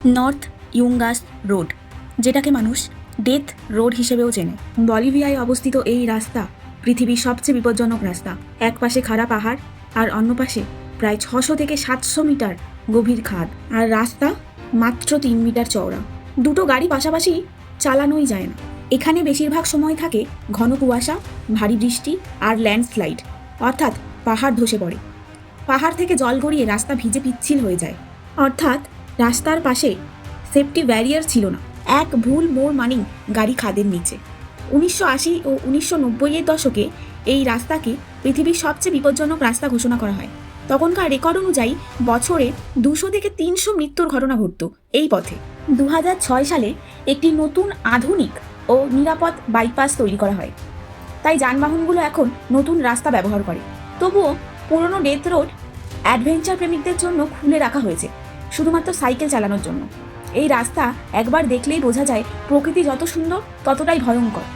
North ইয়ুঙ্গাস road, যেটাকে মানুষ death road হিসেবেও চেনে। বলিভিয়ায় অবস্থিত এই রাস্তা পৃথিবীর সবচেয়ে বিপজ্জনক রাস্তা। এক পাশে খাড়া পাহাড় আর অন্য পাশে প্রায় 600 থেকে 700 মিটার গভীর খাদ, আর রাস্তা মাত্র 3 মিটার চওড়া। দুটো গাড়ি পাশাপাশি চালানোই যায় না। এখানে বেশিরভাগ সময় থাকে ঘন কুয়াশা, ভারী বৃষ্টি আর ল্যান্ডস্লাইড, অর্থাৎ পাহাড় ধসে পড়ে। পাহাড় থেকে জল গড়িয়ে রাস্তা ভিজে পিচ্ছিল হয়ে যায়। অর্থাৎ রাস্তার পাশে সেফটি ব্যারিয়ার ছিল না। এক ভুল মোড় মানেই গাড়ি খাদের নিচে। 1980 ও 1990-এর দশকে এই রাস্তাকে পৃথিবীর সবচেয়ে বিপজ্জনক রাস্তা ঘোষণা করা হয়। তখনকার রেকর্ড অনুযায়ী বছরে 200 থেকে 300 মৃত্যুর ঘটনা ঘটত এই পথে। 2006 সালে একটি নতুন আধুনিক ও নিরাপদ বাইপাস তৈরি করা হয়, তাই যানবাহনগুলো এখন নতুন রাস্তা ব্যবহার করে। তবুও পুরনো ডেথ রোড অ্যাডভেঞ্চার প্রেমিকদের জন্য খুলে রাখা হয়েছে, শুধুমাত্র সাইকেল চালানোর জন্য। এই রাস্তা একবার দেখলেই বোঝা যায় প্রকৃতি যত সুন্দর ততটাই ভয়ঙ্কর।